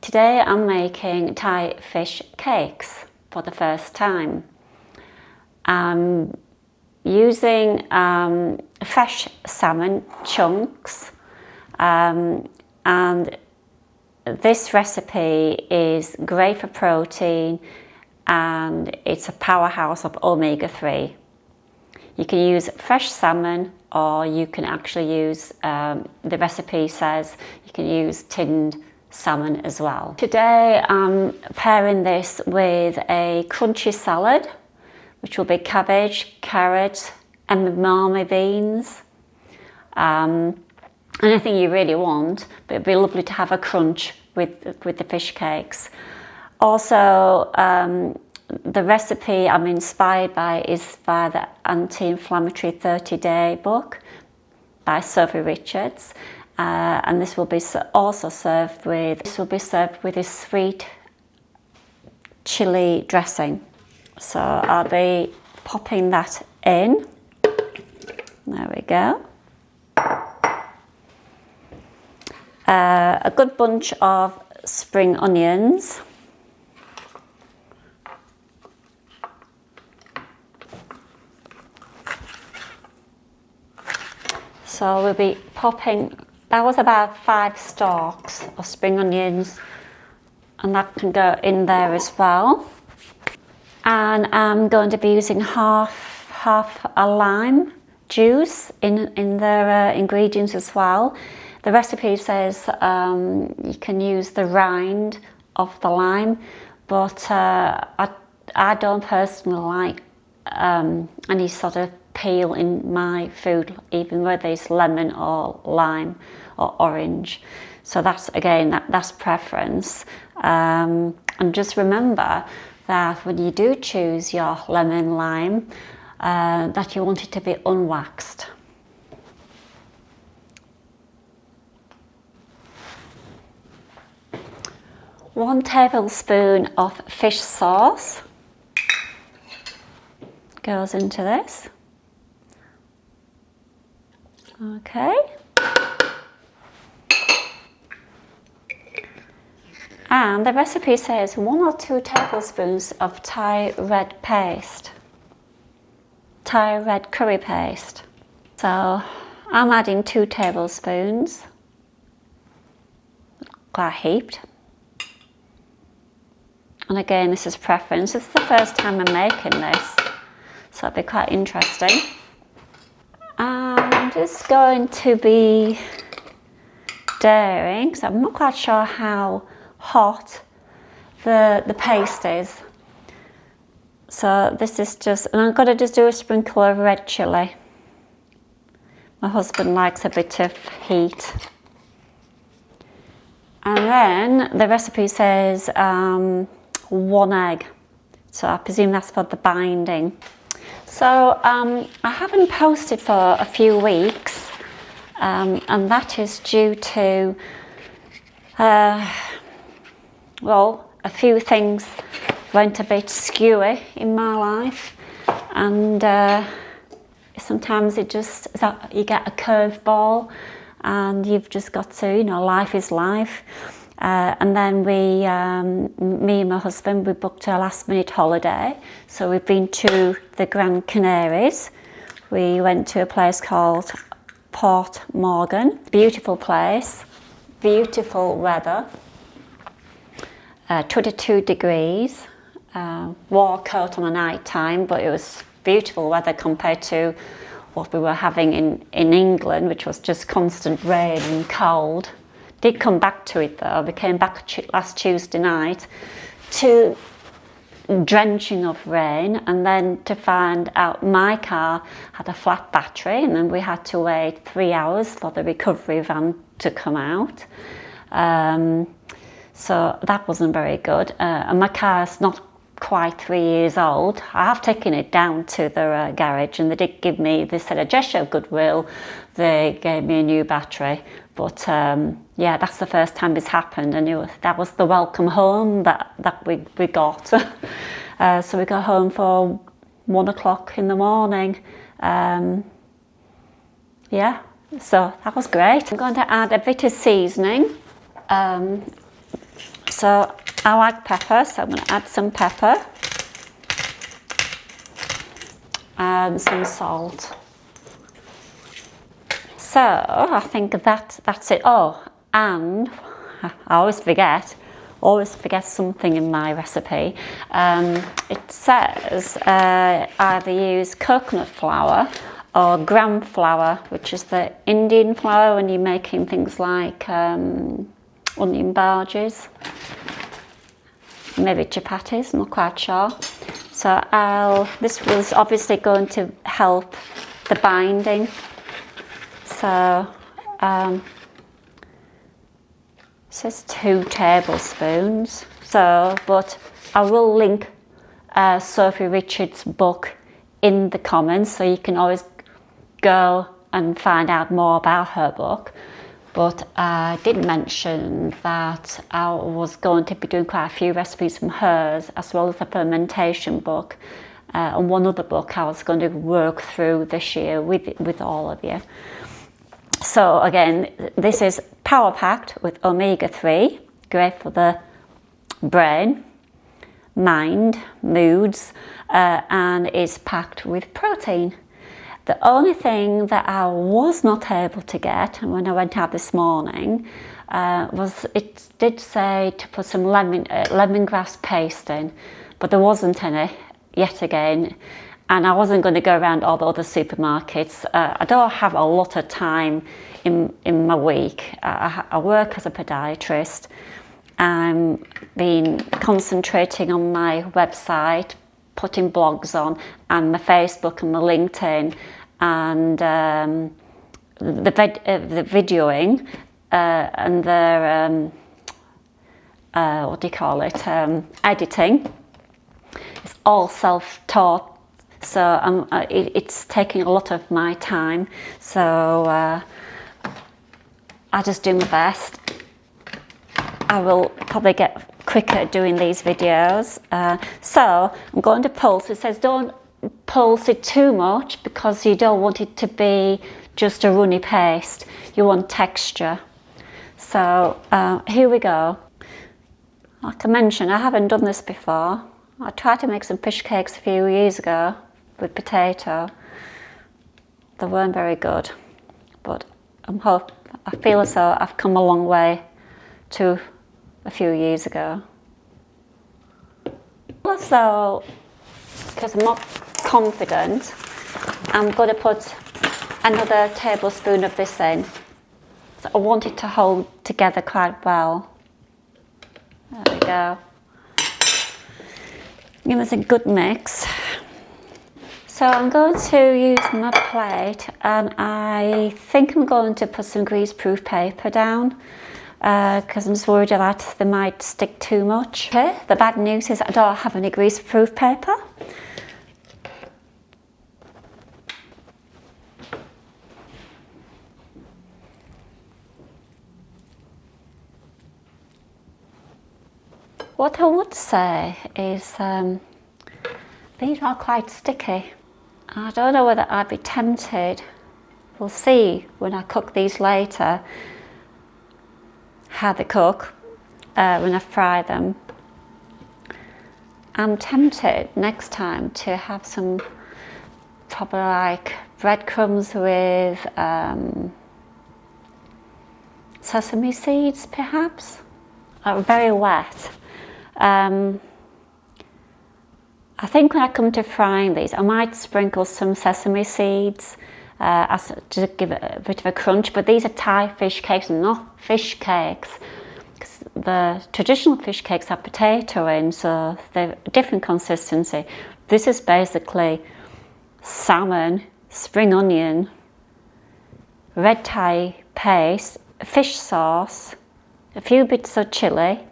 Today I'm making Thai fish cakes for the first time. I'm using fresh salmon chunks, and this recipe is great for protein and it's a powerhouse of omega-3. You can use fresh salmon, or you can actually use, the recipe says you can use tinned salmon as well. Today I'm pairing this with a crunchy salad, which will be cabbage, carrot, edamame beans. Anything you really want, but it'd be lovely to have a crunch with the fish cakes. Also, the recipe I'm inspired by is by the Anti-Inflammatory 30-day book by Sophie Richards, and this will be also served with a sweet chilli dressing. So I'll be popping that in. There we go. A good bunch of spring onions. So we'll be popping, that was about 5 stalks of spring onions, and that can go in there as well. And I'm going to be using half a lime juice in the ingredients as well. The recipe says you can use the rind of the lime, but I don't personally like any sort of peel in my food, even whether it's lemon or lime or orange. So that's, again, that's preference. And just remember that when you do choose your lemon lime, that you want it to be unwaxed. One tablespoon of fish sauce goes into this. Okay. And the recipe says 1 or 2 tablespoons of Thai red paste, Thai red curry paste. So I'm adding 2 tablespoons, quite heaped. And again, this is preference. This is the first time I'm making this, so it'll be quite interesting. I'm just going to be stirring, because I'm not quite sure how hot the paste is. So this is just, and I'm going to just do a sprinkle of red chilli. My husband likes a bit of heat. And then the recipe says 1 egg, so I presume that's for the binding. So I haven't posted for a few weeks, and that is due to, well, a few things went a bit skewy in my life, and sometimes it just, you get a curveball and you've just got to, you know, life is life. And then me and my husband, we booked a last minute holiday. So we've been to the Grand Canaries. We went to a place called Port Morgan. Beautiful place, beautiful weather, 22 degrees. Wore a coat on the night time, but it was beautiful weather compared to what we were having in England, which was just constant rain and cold. Did come back to it though. We came back last Tuesday night to drenching of rain, and then to find out my car had a flat battery, and then we had to wait 3 hours for the recovery van to come out. So that wasn't very good. And my car's not quite 3 years old. I have taken it down to the garage, and they did give me, they said a gesture of goodwill, they gave me a new battery. But yeah, that's the first time it's happened, and that was the welcome home that we got. So we got home for 1 o'clock in the morning. Yeah, so that was great. I'm going to add a bit of seasoning. So I like pepper, so I'm going to add some pepper and some salt. So I think that's it. Oh, and I always forget something in my recipe. It says either use coconut flour or gram flour, which is the Indian flour when you're making things like onion bhajis, maybe chapatis, I'm not quite sure. So this was obviously going to help the binding. So it says 2 tablespoons. So, but I will link Sophie Richards' book in the comments, so you can always go and find out more about her book. But I did mention that I was going to be doing quite a few recipes from hers, as well as a fermentation book and one other book I was going to work through this year with all of you. So again, this is power packed with omega-3, great for the brain, mind, moods, and is packed with protein. The only thing that I was not able to get when I went out this morning was, it did say to put some lemongrass paste in, but there wasn't any yet again. And I wasn't going to go around all the other supermarkets. I don't have a lot of time in my week. I work as a podiatrist. I've been concentrating on my website, putting blogs on, and my Facebook and my LinkedIn, and the videoing and the what do you call it? Editing. It's all self-taught. So it's taking a lot of my time, so I just do my best. I will probably get quicker at doing these videos. So I'm going to pulse. It says don't pulse it too much because you don't want it to be just a runny paste. You want texture. So here we go. Like I mentioned, I haven't done this before. I tried to make some fish cakes a few years ago with potato. They weren't very good, but I feel as though I've come a long way to a few years ago. Also, because I'm not confident, I'm going to put another tablespoon of this in. So I want it to hold together quite well. There we go. Give us a good mix. So I'm going to use my plate, and I think I'm going to put some greaseproof paper down because I'm just worried that they might stick too much. Okay, the bad news is I don't have any greaseproof paper. What I would say is these are quite sticky. I don't know whether I'd be tempted. We'll see when I cook these later how they cook when I fry them. I'm tempted next time to have some probably like breadcrumbs with sesame seeds perhaps. Very wet. I think when I come to frying these, I might sprinkle some sesame seeds to give it a bit of a crunch, but these are Thai fish cakes, not fish cakes. Because the traditional fish cakes have potato in, so they're a different consistency. This is basically salmon, spring onion, red Thai paste, fish sauce, a few bits of chilli,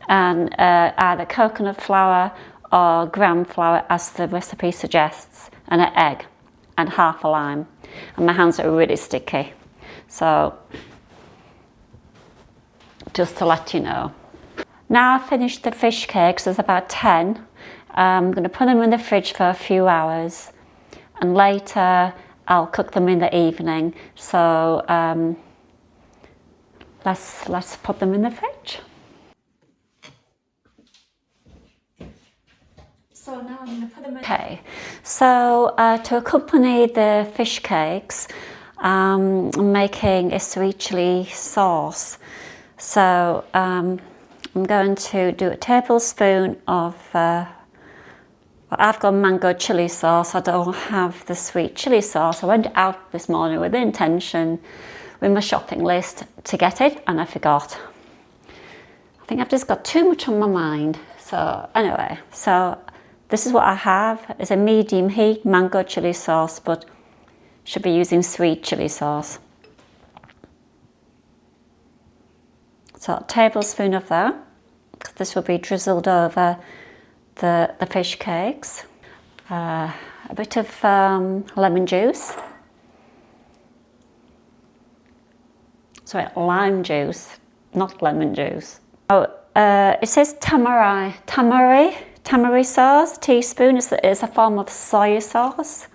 and either coconut flour or gram flour as the recipe suggests, and an egg and half a lime. And my hands are really sticky, so just to let you know. Now I've finished the fish cakes, there's about 10. I'm going to put them in the fridge for a few hours, and later I'll cook them in the evening. So let's put them in the fridge. So now I'm going to put them in. Okay, so to accompany the fish cakes, I'm making a sweet chilli sauce. So I'm going to do a tablespoon of, I've got mango chilli sauce. I don't have the sweet chilli sauce. I went out this morning with the intention, with my shopping list, to get it, and I forgot. I think I've just got too much on my mind. So anyway, so this is what I have. It's a medium heat mango chilli sauce, but should be using sweet chilli sauce. So a tablespoon of that, because this will be drizzled over the fish cakes. A bit of lemon juice. Sorry, lime juice, not lemon juice. Oh, it says tamari sauce, teaspoon. Is a form of soy sauce.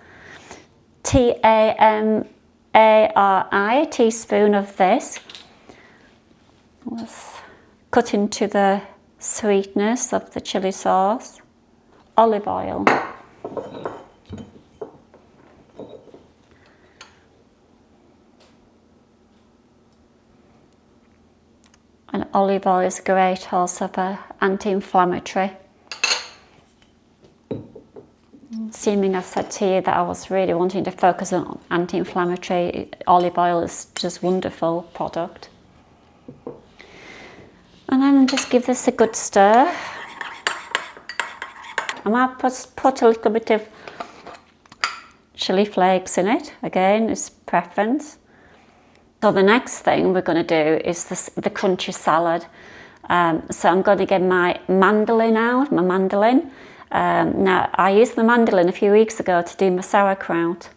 Tamari, a teaspoon of this. Let's cut into the sweetness of the chili sauce. Olive oil. And olive oil is great also for anti-inflammatory. Assuming I've said to you that I was really wanting to focus on anti-inflammatory, olive oil is just a wonderful product. And then just give this a good stir. I might put a little bit of chili flakes in it. Again, it's preference. So the next thing we're going to do is the crunchy salad. So I'm going to get my mandolin out, now I used the mandolin a few weeks ago to do my sauerkraut.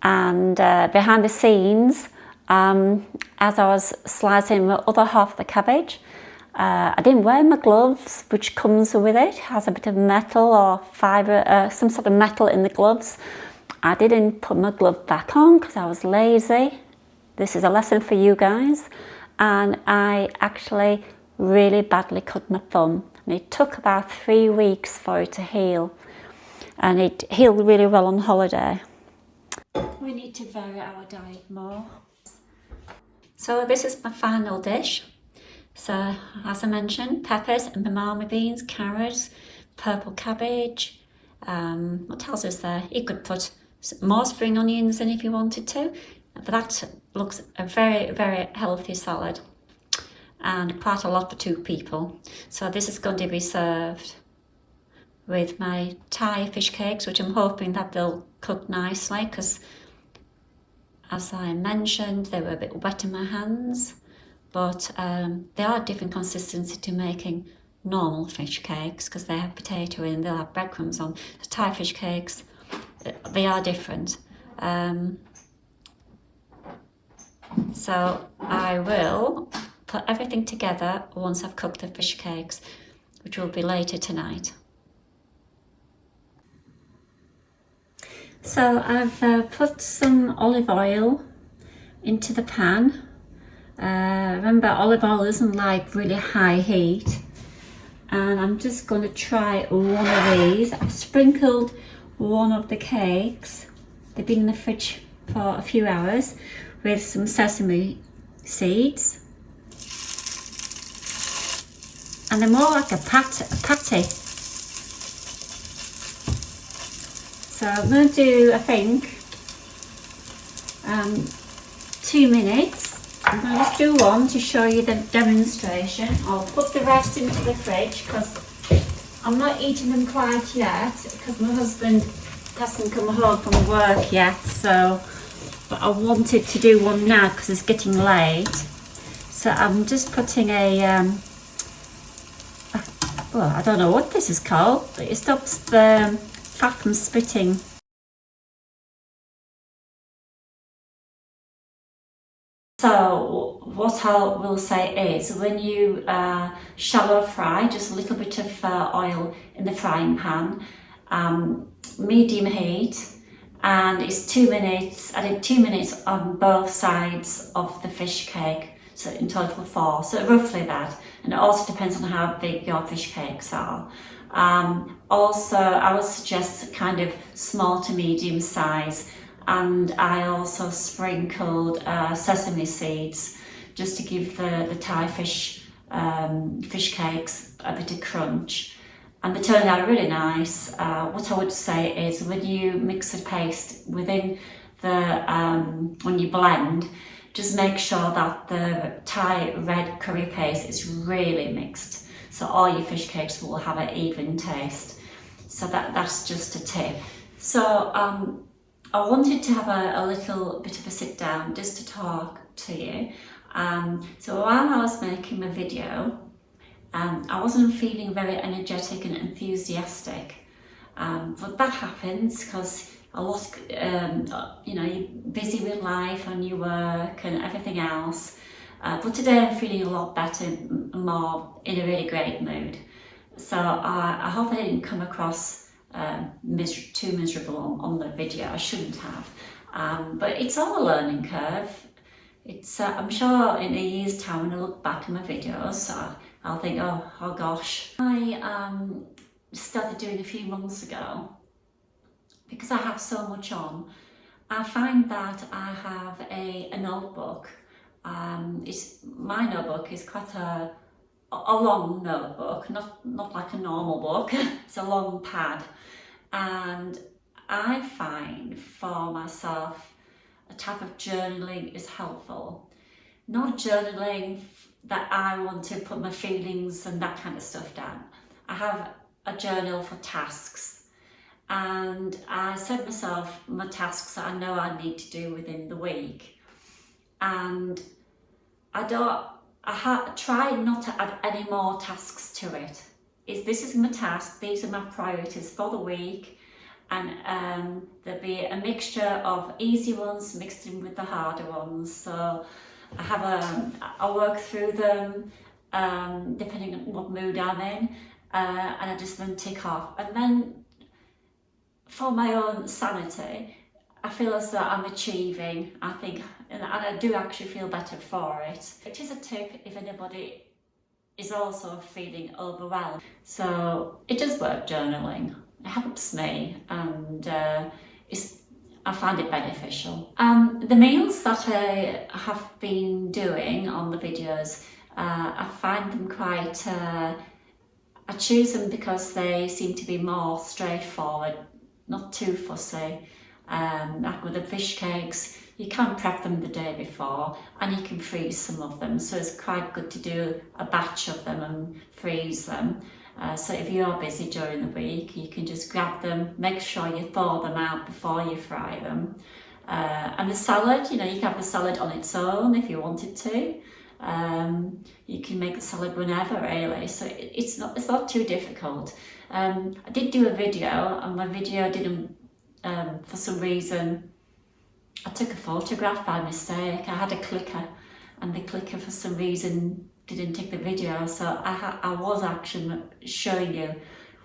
And behind the scenes, as I was slicing the other half of the cabbage, I didn't wear my gloves, which comes with it. It has a bit of metal or fibre, some sort of metal in the gloves. I didn't put my glove back on because I was lazy. This is a lesson for you guys. And I actually really badly cut my thumb. And it took about 3 weeks for it to heal. And it healed really well on holiday. We need to vary our diet more. So this is my final dish. So as I mentioned, peppers and umami beans, carrots, purple cabbage. What else is there? You could put more spring onions in if you wanted to. But that looks a very, very healthy salad. And quite a lot for 2 people. So this is going to be served with my Thai fish cakes, which I'm hoping that they'll cook nicely, because as I mentioned, they were a bit wet in my hands, but they are different consistency to making normal fish cakes, because they have potato in, they'll have breadcrumbs on. The Thai fish cakes, they are different. So I will put everything together once I've cooked the fish cakes, which will be later tonight. So I've put some olive oil into the pan. Remember, olive oil isn't like really high heat. And I'm just going to try one of these. I've sprinkled one of the cakes. They've been in the fridge for a few hours with some sesame seeds. And they're more like a patty. So I'm going to do, I think, 2 minutes. I'm going to just do one to show you the demonstration. I'll put the rest into the fridge because I'm not eating them quite yet because my husband hasn't come home from work yet. So, but I wanted to do one now because it's getting late. So I'm just putting well, I don't know what this is called, but it stops the fat from spitting. So what I will say is, when you shallow fry, just a little bit of oil in the frying pan, medium heat, and it's 2 minutes. I did 2 minutes on both sides of the fish cake, so in total 4, so roughly that. And it also depends on how big your fish cakes are. Also, I would suggest kind of small to medium size, and I also sprinkled sesame seeds just to give the Thai fish cakes a bit of crunch, and they turned out really nice. What I would say is when you mix the paste within the when you blend, just make sure that the Thai red curry paste is really mixed, so all your fish cakes will have an even taste. So that's just a tip. So I wanted to have a little bit of a sit down just to talk to you. So while I was making my video, I wasn't feeling very energetic and enthusiastic, but that happens because a lot, you know, you're busy with life and your work and everything else. But today I'm feeling a lot better, more in a really great mood. So I hope I didn't come across too miserable on the video. I shouldn't have, but it's all a learning curve. It's I'm sure in a year's time when I look back at my videos, I'll think, oh gosh. I started doing a few months ago. Because I have so much on, I find that I have a notebook. My notebook is quite a long notebook, not like a normal book. It's a long pad, and I find for myself a type of journaling is helpful. Not journaling that I want to put my feelings and that kind of stuff down. I have a journal for tasks. And I set myself my tasks that I know I need to do within the week, and I try not to add any more tasks to it. This is my task, these are my priorities for the week, and there'll be a mixture of easy ones mixed in with the harder ones. So I work through them depending on what mood I'm in, and I just then tick off. And then for my own sanity, I feel as though I'm achieving, I think, and I do actually feel better for it. It is a tip if anybody is also feeling overwhelmed. So it does work, journaling. It helps me, and I find it beneficial. The meals that I have been doing on the videos, I find them quite, I choose them because they seem to be more straightforward, not too fussy. Like with the fish cakes, you can prep them the day before and you can freeze some of them, so it's quite good to do a batch of them and freeze them. So if you are busy during the week, you can just grab them, make sure you thaw them out before you fry them. And the salad, you know, you can have the salad on its own if you wanted to. You can make the salad whenever, really, so it's not too difficult. I did do a video, and my video didn't, for some reason, I took a photograph by mistake. I had a clicker, and the clicker for some reason didn't take the video, so I was actually showing you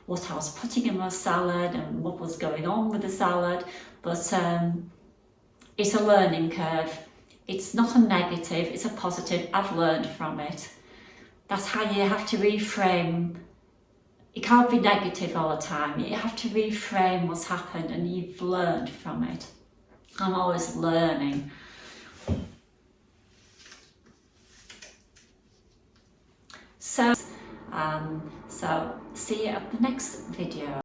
what I was putting in my salad and what was going on with the salad, but it's a learning curve. It's not a negative, it's a positive. I've learned from it. That's how you have to reframe. It can't be negative all the time. You have to reframe what's happened, and you've learned from it. I'm always learning. So see you at the next video.